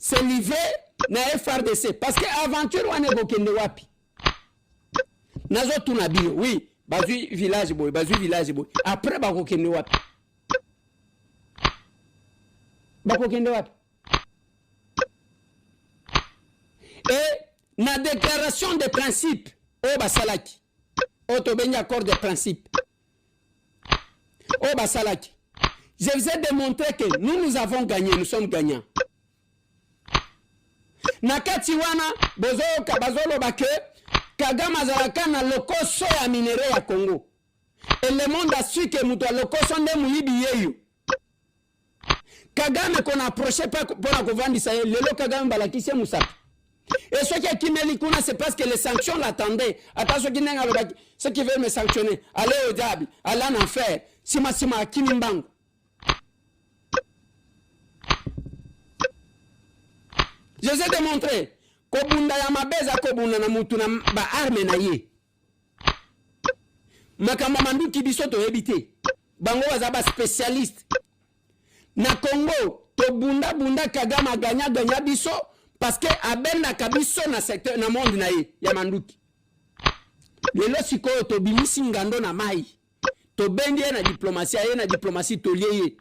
se livré na FRDC parce que aventure wana gokende wapi nazo tuna bio oui bazui village boy après bakokende wapi et na déclaration de principe o basalaki o tobengi accord de principe o basalaki je vous ai démontré que nous avons gagné, nous sommes gagnants. Nakati wana bazolo bake Kagame azalaka na lokoso ya minere ya Congo. Et le monde a su que muto lokoso nde muyibi yeyo. Kagame qu'on approché pas pour la kovandisa lelo Kagame balakisi musaka. Et ce qui est kimeli kuna c'est parce que les sanctions l'attendaient. Attention qui n'enga lobaki ceux qui veulent me sanctionner, allez au diable, allez en enfer. Sima kimimbango. Je vous ai démontré kobunda ya mabeza kobunda na mutu na ba arme na ye. Makamba manduki biso to ebité. Bango bazaba spécialiste. Na Congo to bunda Kagame gagna biso parce que abenda kabiso na secteur na monde na ye ya manduki. Lelo sikoyo to bimisi ngando na mai. To bendi na diplomatie to lié.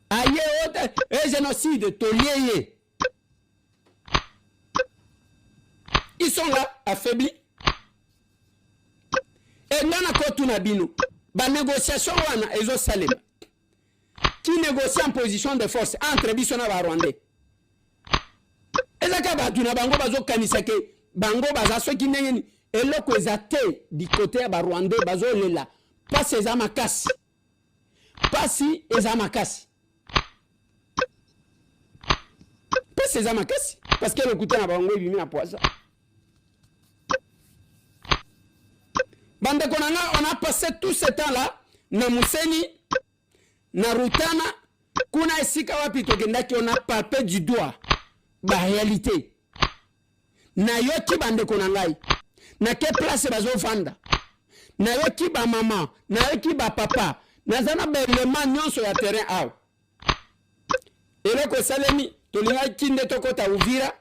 Aye ote et génocide to lié. Ils sont là affaiblis. Et nana kotuna bino ba négociation wana ezo salema. Qui négocie en position de force entre biso na ba Rwandais. Ezaka ba tuna bango bazo kanisa ke bango baza soki ndengeni eloko ezate du côté ya ba Rwandais bazo lela pasi eza makasi. Pasi eza makasi. Pasi eza makasi parce que le kuta na bango ebimi na poisa. Bande konanga on a passé tout ce temps là na Museni na Rutana kuna esika wapi tokendaki on a palpé du doigt ba réalité na yoki bande konangai na ke place bazo fanda na yoki ba mama na yoki ba papa na zana ba élément nyonso ya terrain aw eloko salemi tolinga kinde tokota Uvira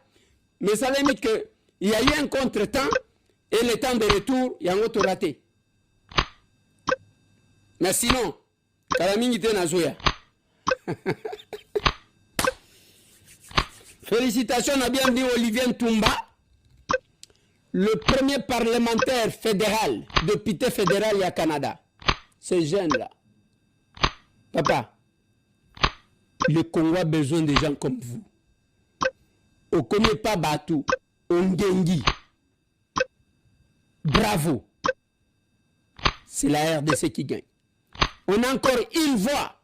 mais salemi que il y a eu un contretemps et le temps de retour yango to raté mais sinon kalamingi te nazoya. Félicitations à bien dit Olivier Ntumba, le premier parlementaire fédéral, député fédéral au Canada. Ce jeune-là. Papa, le Congo a besoin de gens comme vous. On ne connaît pas Batou, on dengue. Bravo. C'est la RDC qui gagne. On a encore une voix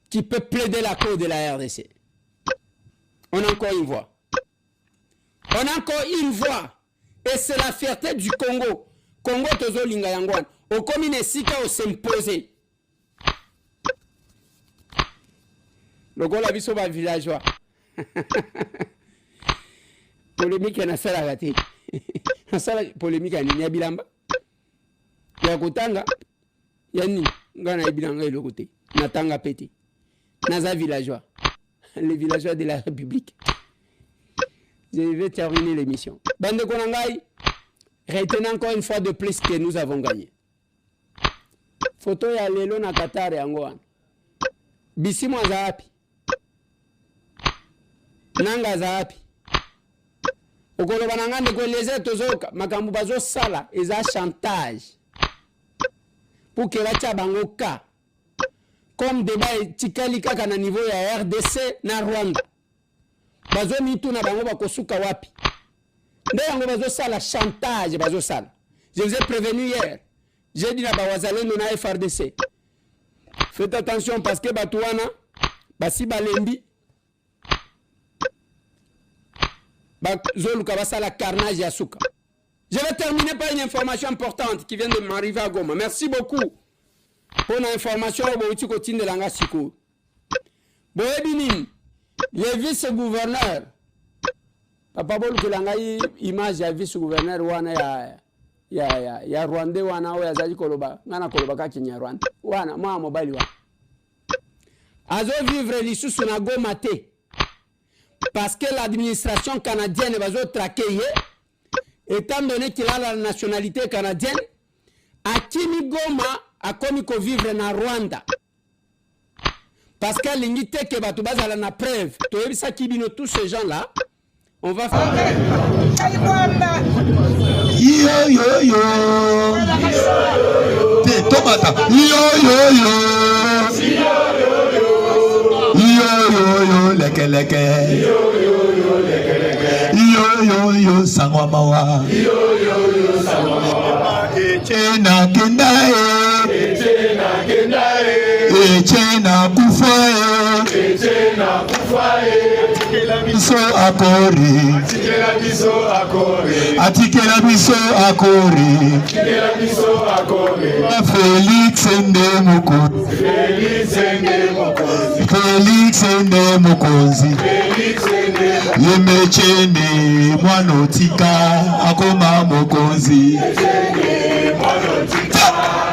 qui peut plaider la cause de la RDC. On a encore une voix. On a encore une voix. Et c'est la fierté du Congo. Congo tozo linga yangwan. Au commune sika au s'imposer. Le gars la biso ba villageois. Polémique na sala gati. Na sala polémique ni yabilamba. Ya kutanga. Yani ngana ibilanga ile côté. Natanga pété. Naza villageois. Les villageois de la République. Je vais terminer l'émission. Bande Konangai, retenez encore une fois de plus que nous avons gagné. Photo ya lelo na Qatar yango. Bisimo azapi. Nanga azapi. Okolo banangande ko les tozoka makambu bazo sala eza chantage. Pour que la tchabangoka comme débat tikali kaka na niveau ya RDC na Rwanda bazo mitu na bango bakosuka wapi nde yango bazo sala chantage bazo sala. Je vous ai prévenu hier, j'ai dit na bawazalendo na FRDC faites attention parce que batuana basi balembi bazoluka basala carnage ya suka. Je vais terminer par une information importante qui vient de m'arriver à Goma. Merci beaucoup pour l'information au côté de l'anga siko. Boebini, le vice-gouverneur, papa bolu que l'anga image ya vice-gouverneur wana ya Rwanda wana o ya zaji koloba, ngana koloba ka Kenya Rwanda. Wana mwa mobile wa. Azo vivre lisusu na Goma te. parce que l'administration canadienne va traquer, étant donné qu'il a la nationalité canadienne, à Kimi Goma a commis qu'on vivre en Rwanda. Parce que l'unité que va à la preuve, tous ces gens-là, on va faire. Yo yo yo. Tomata. Yo yo yo. Yo yo yo leke leke. Yo yo yo sangwa mawa. Yo yo yo sangwa mawa. Echena kendae. Echena kendae. Echena kufae. Echena kufae. Biso akori. Atikela biso akori. Atikela biso akori. Atikela biso akori. Félix Ende Mokonzi. Félix Ende Mokonzi. Félix Ende Mokonzi. Félix Ende Mokonzi. Yemechene mwanotika akoma Mokonzi. Yemechene mwanotika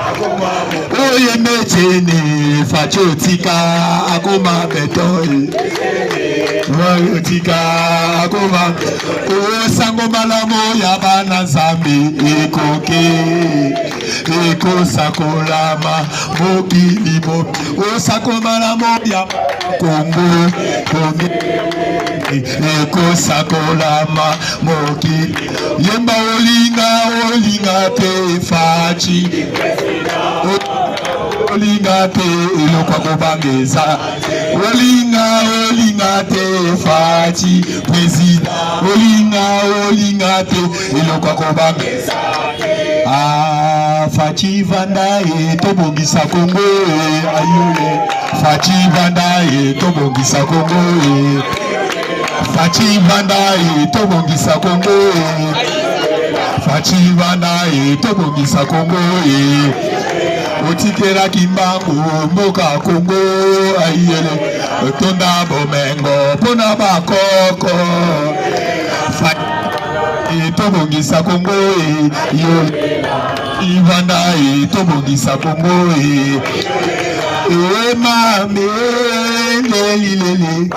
akoma Mokonzi. Oyemechene fachotika akoma Betoi. Mwanotika akoma. Osango malamo yabana zambi ekoke. Eko sakolama mokili mo. Osakomala ya Kongo Kongo. Eko sakolama mokili. Yemba olinga te fachi. Olinga te ilokwa kubangeza. Olinga te fachi president. Olinga te ilokwa kubangeza. Fachi vandaye tobongisa Kongo ayule. Fachi vandaye tobongisa Kongo. Fachi vandaye tobongisa Kongo. Fachi vandaye tobongisa Kongo. Otikera kimbangu mboka Kongo ayele. Tonda bomengo pona bakoko. Fachi tobongisa Kongo yo. Ivanda tobongisa Kongo mame lelilele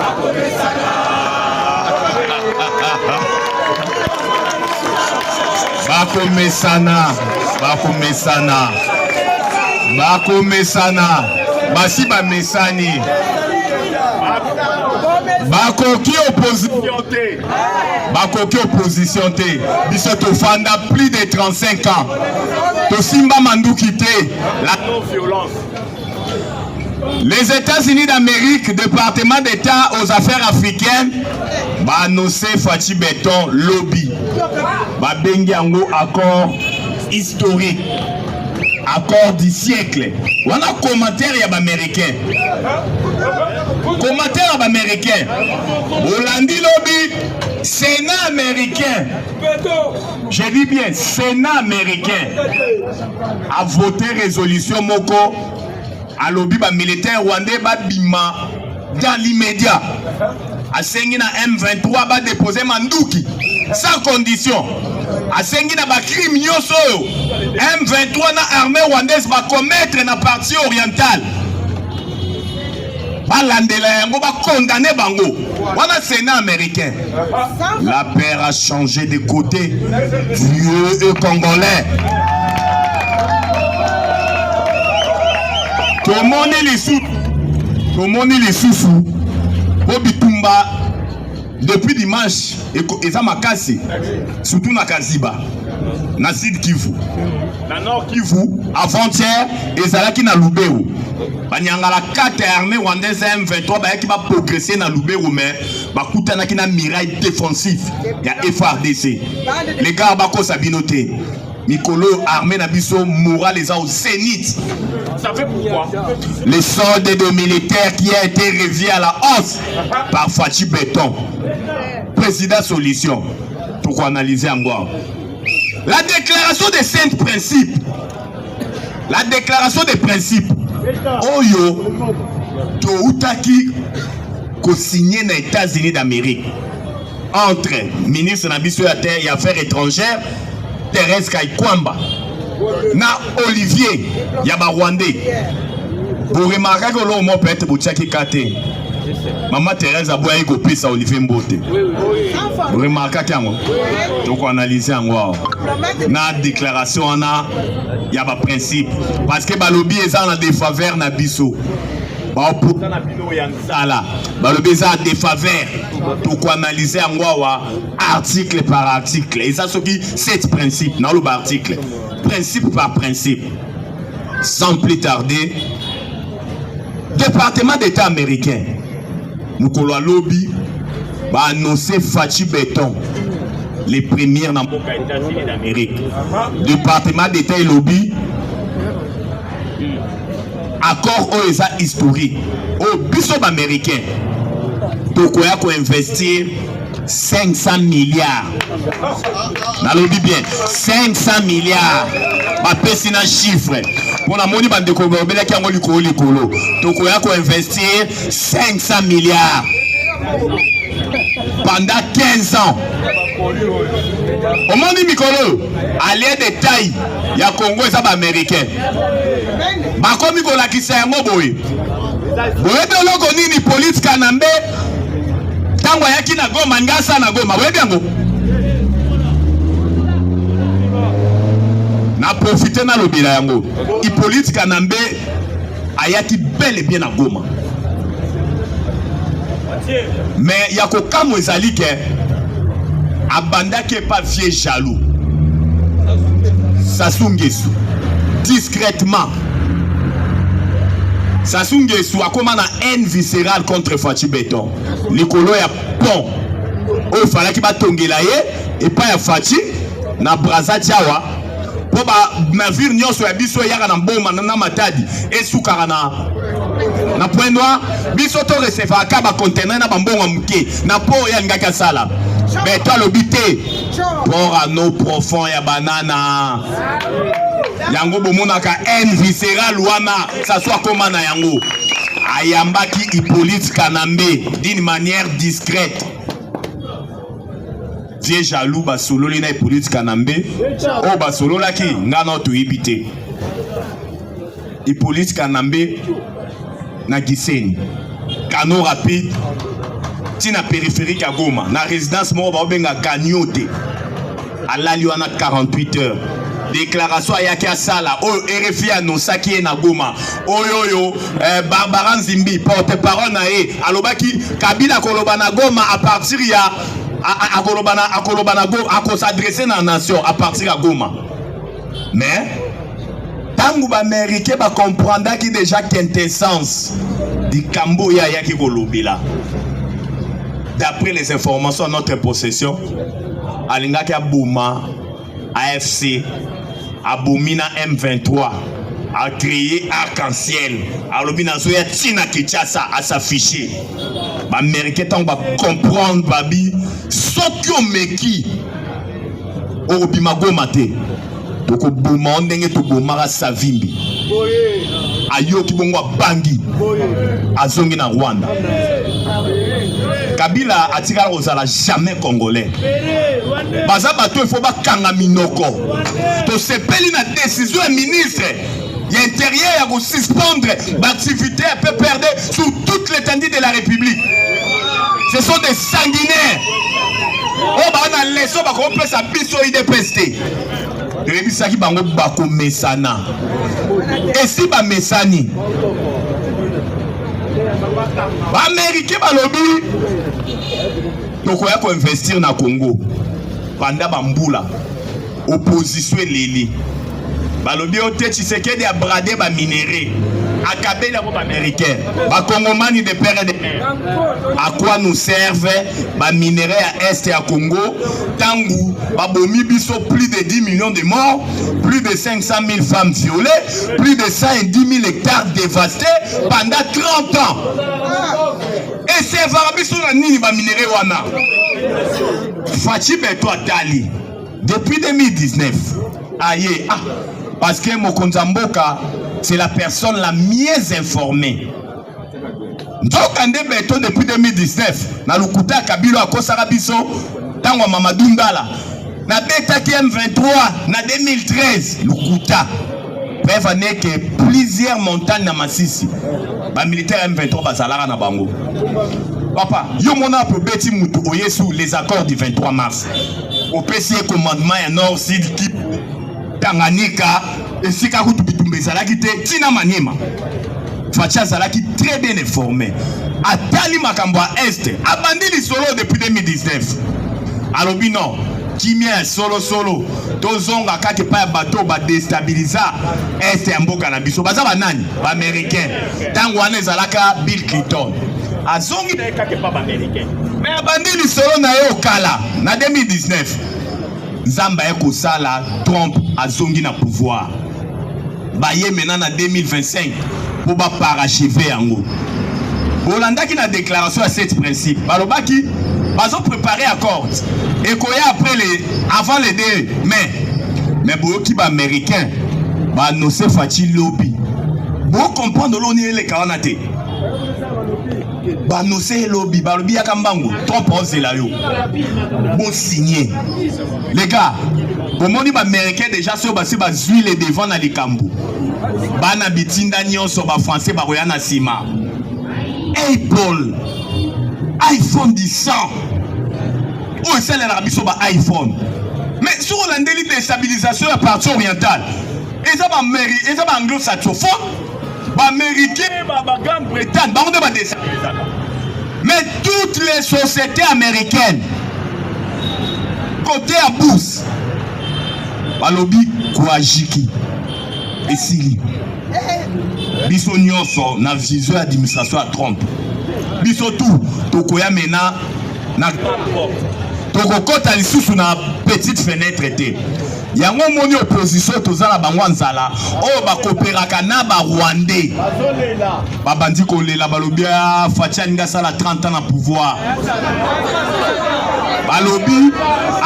bakomesana basi bamesani bakoki opposition te biso tofanda plus de 35 ans tosimba manduki te la non-violence. Les États-Unis d'Amérique, département d'État aux affaires africaines, ba annoncé Fachi Beton lobby, ba bengi yango accord historique, accord du siècle. Wana commentaire ya ba américain. Commentaire à américain. Hollandi lobby, Sénat américain. Je dis bien, Sénat américain a voté résolution moko à lobby ba militaire rwandais ba bima dans l'immédiat. A sengi na M23 ba déposer manduki sans condition. A sengi na ba crime nyoso M23 na armée rwandaise ba commettre na partie orientale. On va condamner Bango. Voilà Sénat américain. La paix a changé de côté. Vieux et congolais. Comment est les soufous? Bobitumba depuis dimanche et ça m'a cassé. Surtout na Kaziba. Na Sud Kivu. Na Nord Kivu. Avant-hier, et Zalaki na Lubero. Banyangala 4 armées rwandaises M23 qui va progresser dans Lubero mais bakutana ki na miraille défensif ya FRDC. Les gars bako sabinoté. Mikolo armée na biso moral les au zénith. Ça fait pourquoi? Les soldes de militaires qui a été revu à la hausse par Fachi Beton. Président solution. Pour analyser encore. La déclaration des 5 principes. La déclaration des principes. Oyo toutaki ko signé dans les États-Unis d'Amérique entre ministre Nabiso et Affaires étrangères Thérèse Kaikwamba na Olivier Yaba Rwandais. Vous remarquez que l'homme peut être Bouchaki Kate. Maman Thérèse Aboya ko pesa Olivier Mbote. Remarquez kango. Donc analyser yango. Na déclaration on a y a pas principe parce que balobi eza na défaveur na biso. Ba opota na bino ya nzala. Balobi eza défaveur. Donc analyser yango wa article par article. Et ça ce qui 7 principes dans le article. Principe par principe. Sans plus tarder, département d'État américain, nous avons lobby, va annoncer Fachi Béton, les premières dans les États-Unis d'Amérique. Département d'État et lobby, accord OESA historique, au bishop américain, donc on a investir 500 milliards. Dans lobby bien, 500 milliards. Ma pesina chiffre. Pour la monnaie de Kobobela qui a ngoli kolo. Donc on a investir 500 milliards pendant 15 ans. Au monde du Mikolo, à l'aide des tailles, il y a Congo et ça américain. Ma comme Mikola qui s'est un mot boy. Boye de l'eau ni police kanambe. Tango yaki na goma ngasa na goma. Boye bien go. Na profiter na lobila yango. Hippolyte Kanambe ayaki bel et bien à Goma. Mais yako kamo ezali ke abanda ke pas vieux jaloux. Sassou Nguesso discrètement. Sassou Nguesso a comme na haine viscérale contre Fachi Béton. Likolo ya pont. O fala ki ba tongela ye et pas ya Fachi na Braza Tiawa. Pour navire nyonso ya biso yaka na mboma na matadi esukaka na point noir biso to recevoir ka ba conteneur na bambongo muke na po ya ngaka sala mais toi l'obité pour à nos profonds ya banana yango bomonaka haine viscérale wana ça soit comme na yango ayambaki Hippolyte Kanambe d'une manière discrète. Vieux jaloux basolo lina Hippolyte Kanambe o basolo laki ngana to ibité Hippolyte Kanambe na Gisenyi Kano rapide tina périphérique à Goma na résidence mo ba benga Ganyote alali wana 48 heures déclaration ayaki asala o RFI anonsaki na Goma oyoyo Barbara Nzimbi porte-parole na e alobaki Kabila koloba na Goma à partir ya à s'adresser à la nation à partir de Goma. Mais, tant que les Américains comprennent qu'il y a déjà quintessence du Camboya qui est là. D'après les informations de notre possession, Alingaki Abouma, AFC, Aboumina M23 a créé Arc-en-Ciel. Alobina Zoya Tina Kinshasa à s'afficher. Les Américains vont comprendre babi ce qui meki au bimago maté. Donc Bouma ndenge to Bouma Savimbi. Ayo ki bongo bangi. Azongi na Rwanda. Kabila atika ozala jamais congolais. Baza bato il faut ba kanga minoko. To sepeli na décision ministre. L'intérieur a suspendre l'activité à peu perdre sur toute l'étendue de la République. Ce sont des sanguinaires. Oh, bah, on a laissé, bah, on peut s'abisso IDPST. Rébi Saki Bango Bako Mesana. Et si ba Mesani, ba Américain ba lobby, donc on a investir na Congo. Pendant Bamboula, opposition Lili. Balobi ote Tshisekedi a bradé ba minéré. Akabé la bombe américaine. Ba Congomani de père et de mère. À quoi nous servent ba minéré à Est et à Congo? Tangu, ba bomi biso plus de 10 millions de morts, plus de 500 000 femmes violées, plus de 110 000 hectares dévastés pendant 30 ans. Et c'est Varabiso la nini ba minéré wana. Fachi Beto Atali. Depuis 2019. Aïe, ah. Parce que Mokonza Mboka, c'est la personne la mieux informée. Donc, depuis 2019, na lukuta Kabila Kosara Biso, Tango Mamadou Ngala, na Beta M23, na 2013, lukuta. preuve n'est que plusieurs montagnes na Masisi ba militaire M23 bazalara na bango. Papa, yo mona po beti mutu oyesu les accords du 23 mars. Au PCA commandement ya Nord Sud Kivu Tanganyika et Sika Kutu Bitumbe zalaki te tina Maniema. Facha zalaki très bien informé. Atali makambo à Est, abandi li solo depuis 2019. Alobi non, kimia solo tozonga kake pa bateau ba déstabiliser Est ya mboka na biso. Baza ba nani? Ba américain. Tango wana ezalaka Bill Clinton. Azongi na kake pa ba américain. Mais abandi li solo na yo kala na 2019. Nzamba eko sala Trump azongi na pouvoir. Baye maintenant na 2025 pour ba parachever yango. Bolanda qui na déclaration à 7 principes. Balobaki bazo préparer accord. Et koya après avant les 2 mais boki ba américain ba no se fati lobby. Bo comprendre l'oni le kawanate. Ba no se lobby ba lobby yakambango. Trop pose la yo. Bon signé. Les gars, pour moni ba américain déjà sur ba huile devant na likambo. Ba na bitinda nyonso ba français ba roya na sima. Apple, iPhone 10 où est-ce l'Arabie sur iPhone? Mais sur la déstabilisation de la partie orientale, ils ont anglo-saxophone, américain, Grande-Bretagne, mais toutes les sociétés américaines, côté à bourse, balobi Kouajiki et Sili. Biso nyonso na vision administration à Trump. Biso tout tokoya mena na tokokota lisusu na petite fenêtre te. Yango moni opposition tozala bango nzala o ba coopéraka na ba Rwandais. Ba bandi ko lela balobia Facha Alinga sala 30 ans na pouvoir. Balobi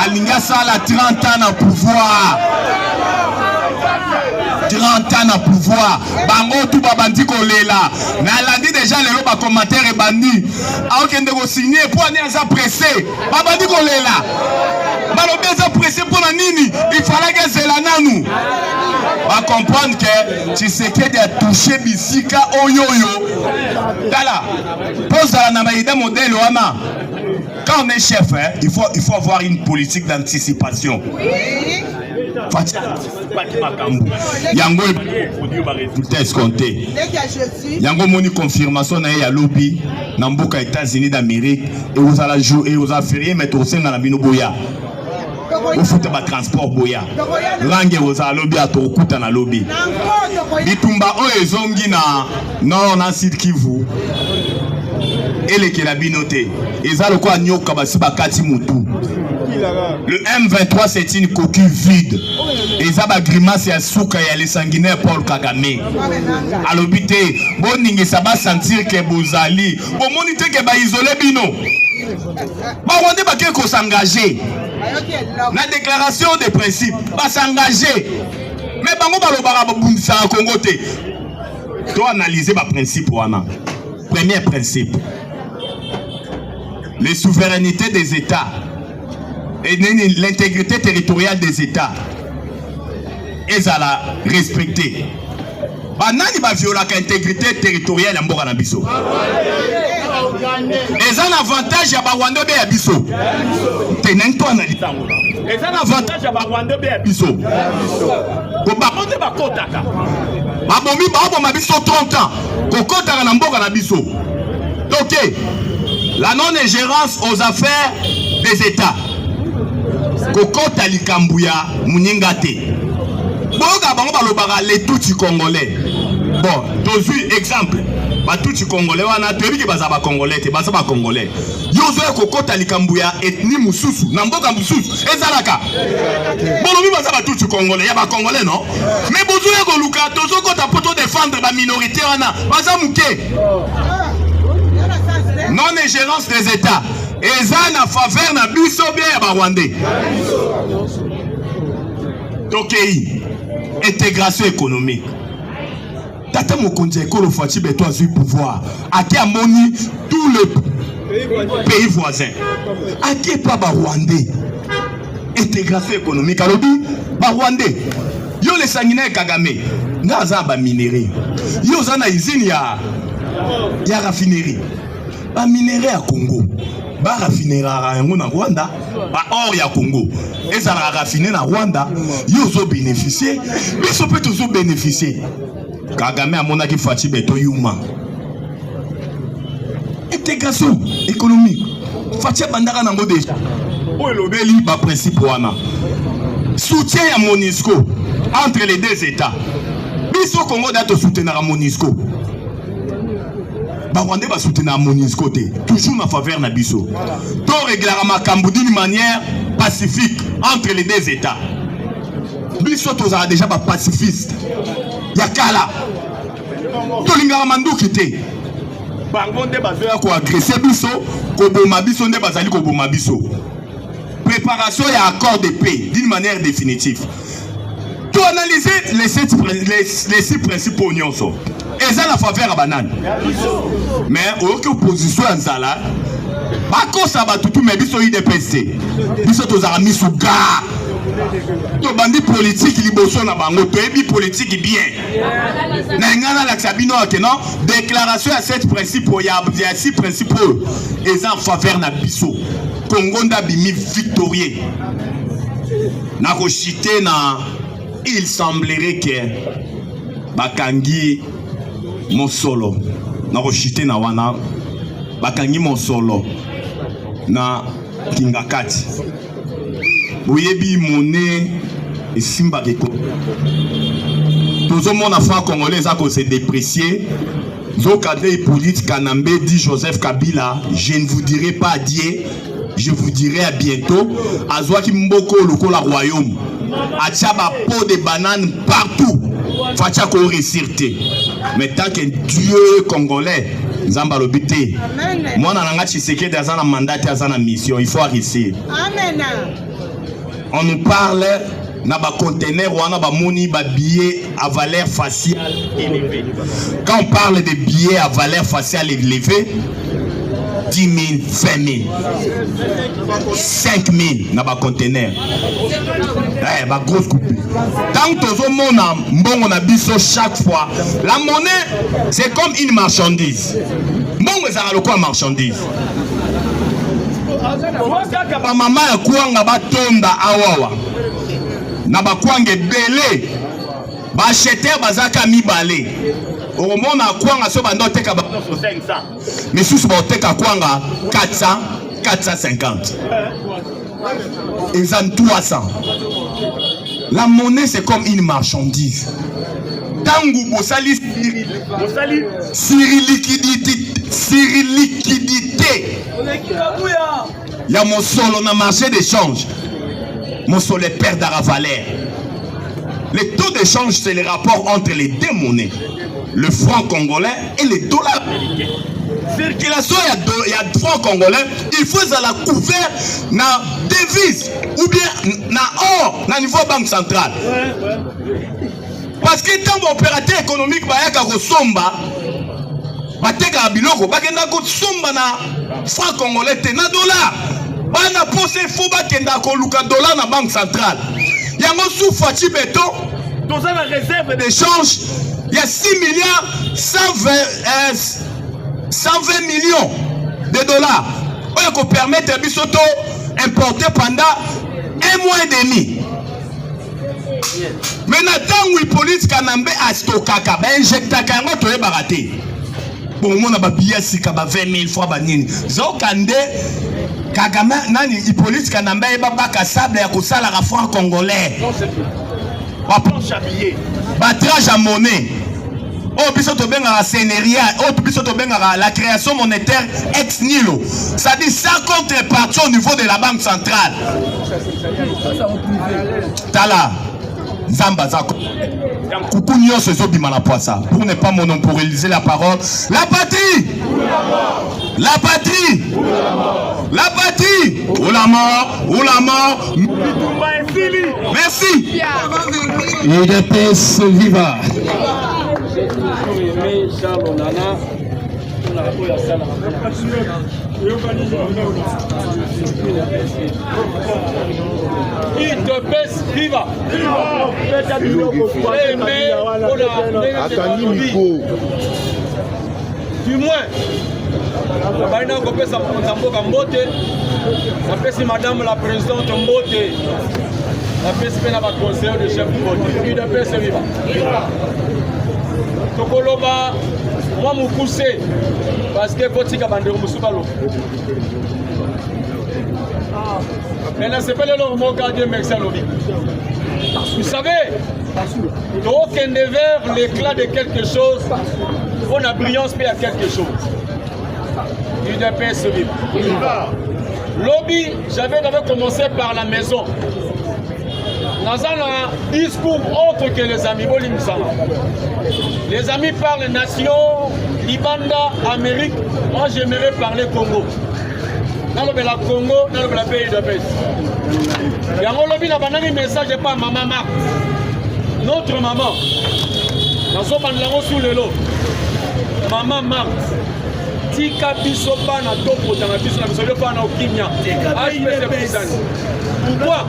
Alinga sala 30 ans na pouvoir. 30 ans na pouvoir. Bango tout babandi kolela. Na landi déjà les ba commentaire et bandi. Aokende ko signer pour aller à pressé. Babandi kolela. Balobi za pressé pour la nini. Il fallait que c'est la nanou. Va comprendre que tu sais que de toucher bisika oyoyo. Dala. Pose la namaïda modèle wana. Quand on est chef, hein, il faut avoir une politique d'anticipation. Yango résultat escompté. Yango moni confirmation na ya lobby na mboka États-Unis d'Amérique et aux ala jour et aux affaires mais au sein na bino boya. Au foot ba transport boya. Range aux ala lobby à tokuta na lobby. Bitumba o ezongi na non na Sud Kivu. Et les Kelabinoté. Ils ont le quoi nyoka basi bakati mutu. Le M23 c'est une coquille vide. Et ça va grimace à souka et à les sanguinaires Paul Kagame. À l'hôpital, bon ninge ça va sentir que bozali. Bon monite que ba isolé bino. Ba wande ba ko s'engager. La déclaration des principes va s'engager. Mais bango ba lo bara bundisa Congo te. Doit analyser ba principe wana. Premier principe. Les souverainetés des États et l'intégrité territoriale des États est à la respecter. Banani ba viola l'intégrité territoriale en mboka na biso. Et un avantage à Rwanda be ya biso. Teneng to analyse. Et un avantage à Rwanda be ya biso. Ko ba konde ba kotaka. Ba bomi ba bo ma biso 30 ans. Ko kotaka na mboka na biso. Donc la non-ingérence aux affaires des États. Kokota likambuya muningate. Boga bango balobaka les tout congolais. Bon, tozu exemple. Ba tout congolais wana tebi ke baza ba congolais te baza ba congolais. Yozo kokota likambuya ethnie mususu na mboka mususu ezalaka. Bolobi baza ba tout congolais ya ba congolais non. Mais bozo ya koluka tozo kota poto défendre ba minorité wana baza muke. Non-ingérence des États. Et ça, na faveur na biso bien ya Rwandais. Donc, intégration économique. Tata Mokonzi Ekolo Fachi Beto a eu pouvoir. A qui a moni tous les pays voisins. A qui est pas Rwandais. Intégration économique. Alors, Rwandais. Yo les sanguinaires Kagame. Ngaza ba minéré. Yo zana usine ya raffinerie. Ba minéré à Congo. Ba raffinerie yango na Rwanda. Ba or ya Congo. Et ça la raffiné na Rwanda. Yo zo bénéficier. Biso peut toujours bénéficier. Kagame a monaki Fati Beto Yuma. Intégration économique. Fati bandaka nango déjà. O elobeli ba principe wana. Soutien à MONUSCO entre les deux États. Biso Congo dato soutenir à MONUSCO. Ba Rwanda ba soutenir à MONUSCO toujours na faveur na biso. To régler makambo d'une manière pacifique entre les deux États. Biso tozala déjà ba pacifiste. Yakala. Tolinga manduki te. Bango nde bazoya ko agresser biso, ko boma biso nde bazali ko boma biso. Préparation et accord de paix d'une manière définitive. Tout analyser les six principaux unions. Et ça la faveur à banane. Mais aucune opposition à Zala. Bako Sabatutu mais biso IDPC. Biso tozara misu ga. To bandi politique liboso na bango to ebi politique bien. Na ngana la sabino ke non déclaration à 7 principaux il y a 6 principaux et ça en faveur na biso. Congo nda bimi victorieux. Na ko chité na il semblerait que bakangi mosolo na ko chité na wana bakangi mosolo na kingakati. Boyebi monnaie et simba keko. Tout le monde a fait congolais à se déprécier. Zokade politique Kanambe dit Joseph Kabila, je ne vous dirai pas adieu, je vous dirai à bientôt. Azwaki mboko loko la royaume. Achaba pot de bananes partout. Fatia ko réussir. Mais tant que Dieu congolais Nzamba lobité. Moi nanga Tshisekedi azana mandat azana mission, il faut réussir. Amen. On nous parle na ba conteneur ou na ba moni ba billets à valeur faciale élevée. Quand on parle de billets à valeur faciale élevée, 10 000, 20 000, 5 000 na ba conteneur. Eh, ba grosse coupe. Tant que tout le monde a mbongo na biso chaque fois, la monnaie c'est comme une marchandise. Mbongo ça le quoi marchandise. Ba mama ya kuanga batonda awawa na bakwange belé ba acheter bazaka mibale au monde a kuanga so bando teka ba 500 mais sous ba teka kuanga 400 450 et ça 300. La monnaie c'est comme une marchandise. Tangu bosali liquidité. Il y a mon solo dans le marché d'échange. Mon solo perd à la valeur. Les taux d'échange, c'est le rapport entre les deux monnaies. Le franc congolais et les dollars américains. Circulation, il y a franc congolais. Il faut la couvert na devise ou bien na or, na niveau banque centrale. Parce que tant opérateur économique, il y a un somba. Bateka biloko bakenda ko somba na franc congolais te na dollar bana pose fo bakenda ko luka dollar na banque centrale yango sous Fati Beto dans la réserve d'échange il y a 6 milliards 120 millions de dollars oyo ko permettre bisoto importer pendant 1 mois et demi. Mais natango il politique Kanambe a stockaka ba injectaka yango to ebaraté. Bon, on a babillé si kaba 20 000 fois banini. Zokande Kagame nani Hippolyte Kanambe baba kasable ya kosala la franc congolais. Ba planche à billets. Batrage à monnaie. Oh biso to benga la scénario, oh biso to benga la création monétaire ex nihilo. Ça dit ça contrepartie au niveau de la banque centrale. Tala Zamba Zako. Coucou nyos ezobima na poisa. Pour ne pas monopoliser la parole. La patrie. La patrie. La patrie. Ou la mort. Ou la mort. Merci. UDPS viva. UDPS viva. Du moins, Baina kopesa mboka mbote, napesi madame la présidente mbote, napesi pena ba conseiller de chef mbote. UDPS viva. Tokoloba moi mukuse parce que kotika bandero musukalo. Maintenant c'est pas le mot gardien Mexa Lobby. Vous savez, aucun des vers l'éclat de quelque chose, on a brillance mais à quelque chose. UDPS vive. Lobby, j'avais commencé par la maison. Dans un discours autre que les amis. Les amis parlent nation, Libanda, Amérique. Moi j'aimerais parler Congo. Dans le Congo, dans le pays de paix. Il y a un message par maman Marc. Notre maman. Dans son bandana sous le lot. Maman Marc. Tika bisopa na topo dans la biso na biso pas na okimia. Pourquoi?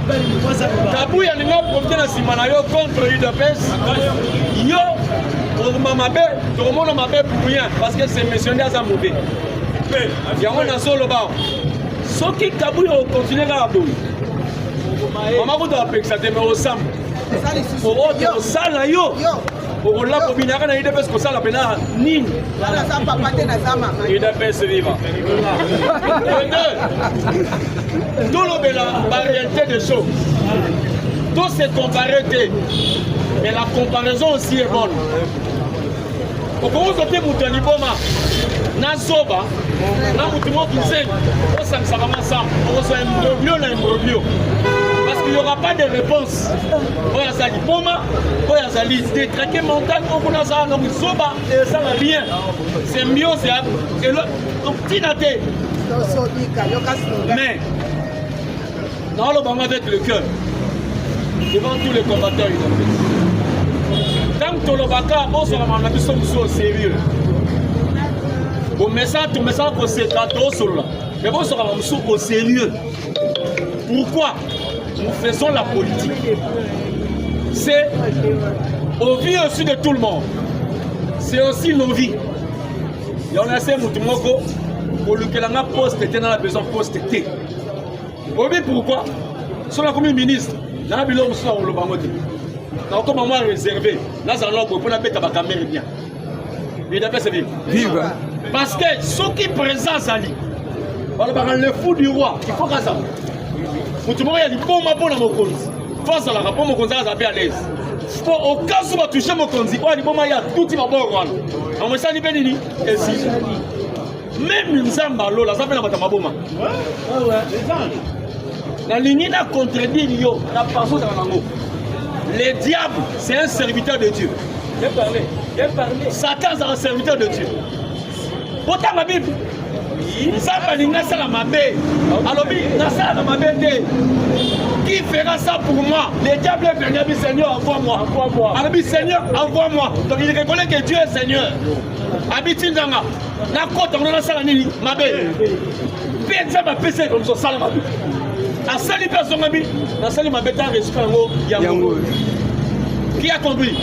Kabouya ninga profiter na simana yo contre UDPS. Yo pour mamabe, tout le monde m'appelle pour rien parce que c'est missionnaire à mauvais. Il y a un solo bar. Ce qui Kabouya continue à boire. Maman vous doit ça te met au sam. Pour autre ça là yo. Pour la combinaison na UDPS ko ça la pena nini. UDPS viva. Tout le la variété de choses. Tout c'est comparé, mais la comparaison aussi est bonne. Pour que vous ayez mon liboma, na soba, na mutumo kiseng, ça ne sera pas ensemble. On reçoit un imbroglio. Parce qu'il n'y aura pas de réponse. Oya zali poma, oya zali détraqué mental, on a ça dans soba et ça va bien. C'est mieux, c'est le petit naté. Mais dans le banc avec le cœur, devant tous les combattants, tant que le baka, on sera au sérieux. Au message, tout message pour ces gâteaux sur là. Mais on sera au sérieux. Pourquoi? Nous faisons la politique. C'est au vie aussi de tout le monde. C'est aussi nos vies. Et on a essayé de pour le que l'on a posté, on a besoin de poster. Vous savez pourquoi? Sur la commune ministre, dans la bilan, on le bangote. Dans le moment réservé, là, ça l'a pour la bête à la caméra bien. Il a fait ce vivre. Parce que ceux qui présentent Ali, le fou du roi, il faut que ça. Pour tout le monde, il y a des bons mapons dans mon compte. Face à la rapport, mon compte, ça va à l'aise. Au cas où on va toucher mon compte, il y a des bons maillots, tout il va bon. On me dit, Bénini, et si. Même une zamba, là, ça fait la matamaboma. La ligne n'a contredit, la personne dans l'amour. Le diable, c'est un serviteur de Dieu. J'ai parlé. Satan, c'est un serviteur de Dieu. Pourtant, ma Bible. Qui fera ça pour moi? Le diable est venu, Seigneur, envoie-moi. Seigneur, envoie-moi. Donc il reconnaît que Dieu est Seigneur. Habitine Danga. La côte, on a ça, ma belle. Personne m'a péché comme ça, ma belle. À salut personne, ma belle. La salle m'a bête à reçu Yango. Qui a compris?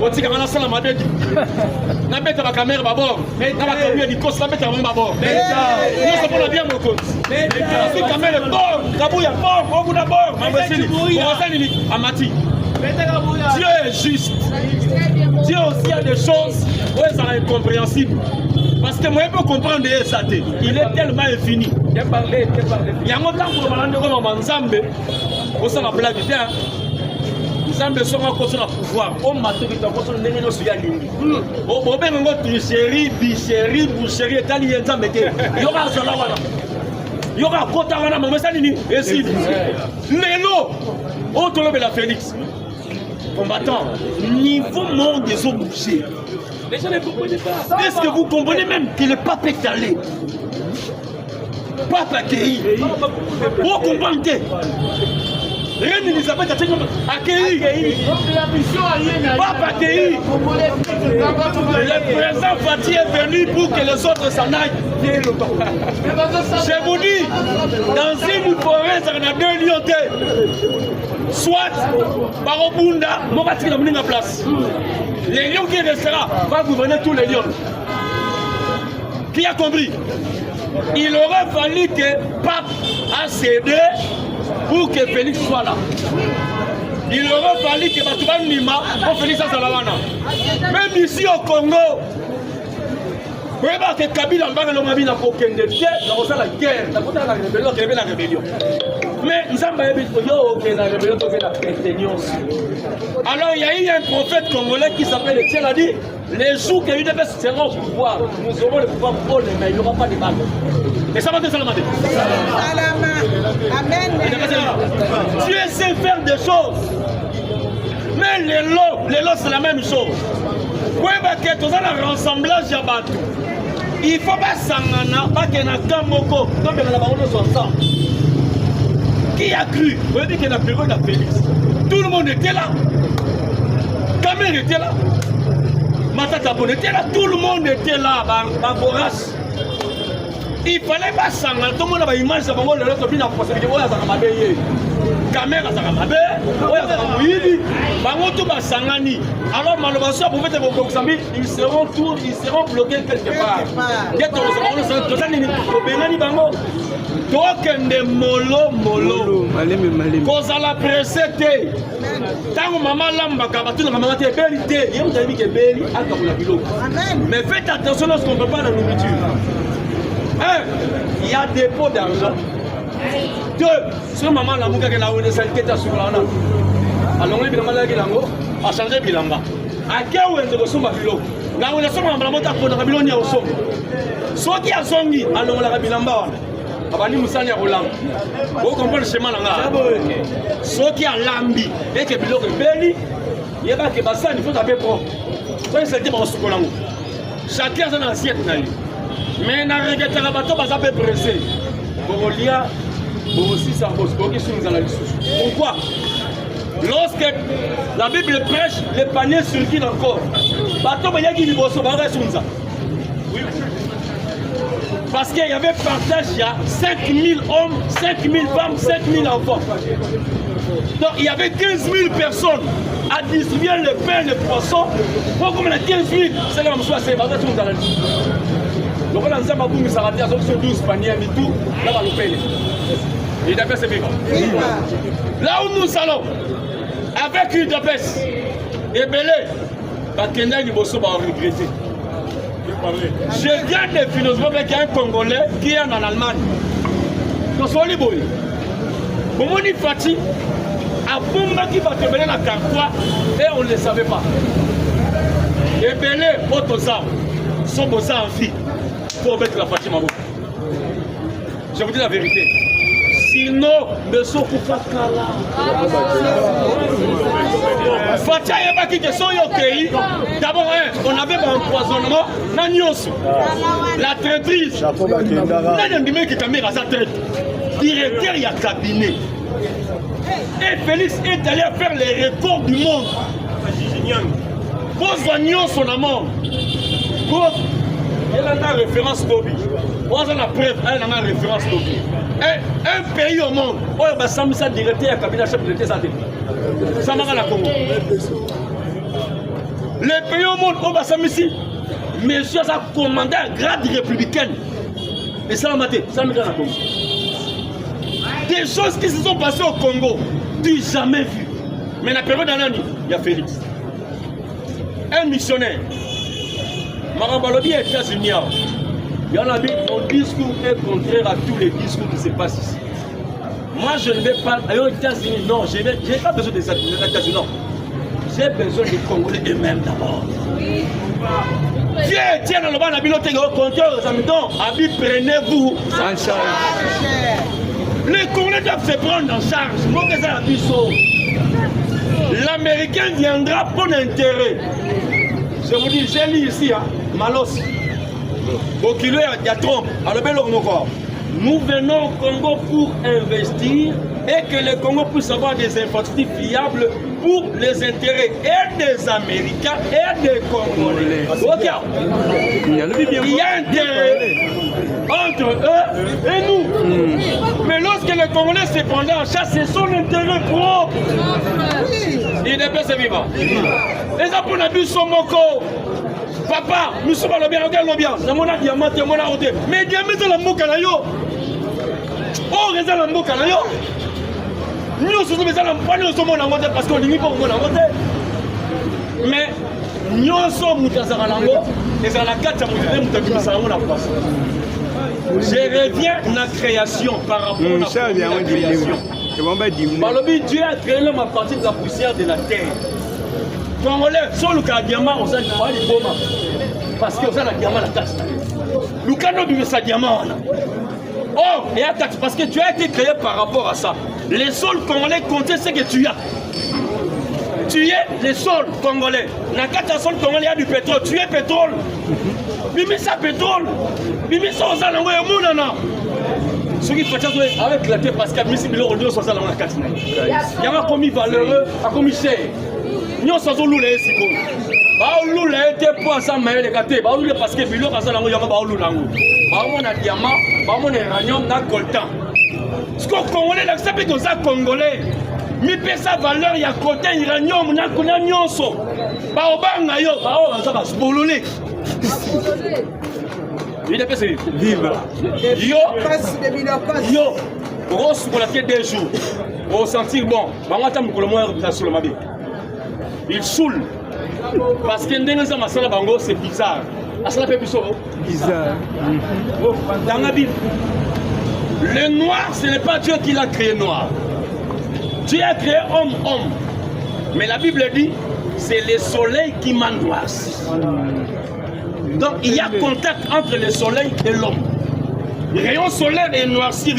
On dit qu'on a ça la madette. Na bête la caméra d'abord. Na la caméra du cos la bête avant d'abord. Nous sommes pas bien mon compte. Si caméra bord, Kabouya bord, on vous d'abord. Amati. Dieu est juste. Dieu aussi a des choses où elles sont incompréhensibles. Parce que moi je peux comprendre des SAT. Il est tellement infini. Il y a un temps pour le moment Nzambe. Au sein de la blague bien. Nzambe sera contre le pouvoir. On m'a dit que tu as construit une négo sur Yangi. Au même moment, tricherie, bicherie, boucherie, et Nzambe. Il y aura un seul là. Il y aura un quota là, mais ça n'est pas. Et si. Lélo. Autre le la Félix. Combattant. Niveau monde des eaux bouchées. Les gens ne comprennent pas. Est-ce que vous comprenez même que le pape est allé? Pape accueilli. Vous comprenez? Reine Elisabeth a accueilli. Pape accueilli. Le président Fati est venu pour que les autres s'en aillent. Je vous dis, dans une forêt, ça a 2 lions. Soit Barobunda, Mobati dans la place. Les lions qui restera va gouverner tous les lions. Qui a compris? Il aurait fallu que Pape a cédé pour que Félix soit là. Il aurait fallu que Batouba Nima pour Félix Salawana. Même ici au Congo, vraiment que Kabila n'a pas de guerre, la rébellion. Mais nous avons alors il y a eu un prophète congolais qui s'appelle Etienne a dit les jours que l'UDPS sera au pouvoir, nous aurons le pouvoir pour les mais il n'y aura pas de balles. Et ça va te salamate. Amen. Dieu sait faire des choses. Mais les lots c'est la même chose. Pour que tu as un rassemblage à Batou. Il faut pas s'angana, pas qu'il y ait un camoko, donc il y a un ensemble. Qui a cru? Vous avez dit qu'il y a un bureau de Félix. Tout le monde était là. Kamel était là. Matata Bon était là. Tout le monde était là. Baboras. Il fallait pas s'angana. Tout le monde avait une image de Bango. Le reste de la possibilité. Oh, il y a un mabé. Kamel, il y a un mabé. Oh, il y a un mouillé. Bango tout va s'angani. Alors, malheureusement, pour faire des Boxami, ils seront bloqués quelque part. Tokende molo kozala pressé te tango mama lambaka batuna mama te beli te yem tabi ke beli akabula biloko mais faites attention lorsqu'on prépare la nourriture. 1, il y a dépôt d'argent. 2, ce maman la muka ke la wone salité ta sukolana alors les bilamba la kilango a changer bilamba ake wende ko sumba biloko la wone sumba mbala mota ko na biloni ya osomba soki azongi alors la bilamba wana abani musani ya kolamba vous comprenez le chemin là soki alambi et que biloko beli yeba ke basani faut taper propre ça c'est pas sukolango chacun a son assiette na lui mais na regeta la bato baza peu pressé bolia aussi ça pose boki sur nous la lisusu. Pourquoi? Lorsque la Bible prêche, les paniers circulent encore. Bato bayaki liboso ba sunza. Parce qu'il y avait partage, il y a 5000 hommes, 5000 femmes, 5000 enfants. Donc il y avait 15 000 personnes à distribuer le pain, le poisson. Pour comme on a 15 000, c'est comme ça, c'est pas ça. Donc on a dit que nous avons 12 paniers, mais tout, là, on va le payer. Et d'après, c'est vivant. Là où nous allons, avec une dépêche, et belé, Bakenda Niboso va regretter. Je viens de philosopher avec un Congolais qui est en Allemagne. Donc, c'est Oliboy. Pour moi, il fatigue. À Bumba qui va te venir la cartois, et on ne le savait pas. Et belé, autres armes, sont beaux en vie pour mettre la fatigue. Je vous dis la vérité. Sinon, ne sont pas là. Fatia Yabaki de son pays. D'abord, on avait un empoisonnement. La traîtrise. Directeur, il y a cabinet. Et Félix est allé faire les records du monde. Pour son amant. Elle a une référence Tobi. On a la preuve, elle a une référence Tobi. Un pays au monde, où il y a un directeur à cabinet chef de l'État. Ça m'a la Congo. Les pays au monde, où il y a ici, monsieur a commandé un grade républicain. Et ça m'a dit, ça m'a dit la Congo. Des choses qui se sont passées au Congo, tu n'as jamais vu. Mais la période d'un an, il y a Félix. Un missionnaire. Marambalobi est États-Unis. Il y en a dit, mon discours est contraire à tous les discours qui se passent ici. Moi, je ne vais pas aux États-Unis. Non, je n'ai pas besoin des États-Unis. Non. J'ai besoin des Congolais eux-mêmes d'abord. Dieu tient dans le bas de la bibliothèque au compteur aux habitants. Habit, prenez-vous en charge. Les Congolais doivent se prendre en charge. L'Américain viendra pour l'intérêt. Je vous dis, j'ai lu ici, Malos. Au kilo, il y a Trump. Alors, bel encore. Nous venons au Congo pour investir et que le Congo puisse avoir des infrastructures fiables pour les intérêts et des Américains et des Congolais. Regarde, il y a intérêt entre eux et nous. Mais lorsque le Congolais se prend en chasse, c'est son intérêt propre. Il n'est pas vivant. Les Japon a vu son moko. Papa, nous sommes à l'objet, regarde l'objet. Nous avons un diamant, nous avons un diamant. Mais diamant, c'est la mouka là yo. Oh, c'est la mouka là yo. Nous sommes à l'objet parce qu'on n'y pas au monde. Mais nous sommes à l'objet. Et c'est la carte, nous avons la place. Je reviens à la création par rapport à la création. Dieu a créé l'homme à partir de la poussière de la terre. Congolais, sur le cas diamant, on s'est dit parce que on a la diamant la taxe. Le cas de sa diamant. Or, et attaque parce que tu as été créé par rapport à ça. Les sols congolais comptent ce que tu as. Tu es les sols congolais. Dans le cas de sol congolais, il y a du pétrole. Tu es pétrole. Bimi ça pétrole. Bimi ça aux alentours et mounana. Ce qui fait avec la terre parce qu'il y a mis billet au lieu sur ça dans la carte. Il y a un commis valeureux, un commis cher. Nous sommes tous les sicos. Baoulou l'a été pour ça, mais les gâtés. Baoulou parce que billet à ça dans le yama baoulou lango. Baoulou na diamant, baoulou na uranium, na coltan. Ce qu'on congolais, là, ça peut être ça congolais. Mi peut sa valeur, il y a coltan, uranium, na coltan nyonso. Baobang na yo, baoulou ça va se bololé. Il est passé. Vive. Yo. Yo. Grosse pour la tête des jours. Pour sentir bon. Il saoule. Parce que c'est bizarre. Bizarre. Dans la Bible, le noir, ce n'est pas Dieu qui l'a créé noir. Dieu a créé homme. Mais la Bible dit, c'est le soleil qui m'angoisse. Donc il y a contact entre le soleil et l'homme. Le rayon solaire est noirci.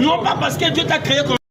Non pas parce que Dieu t'a créé comme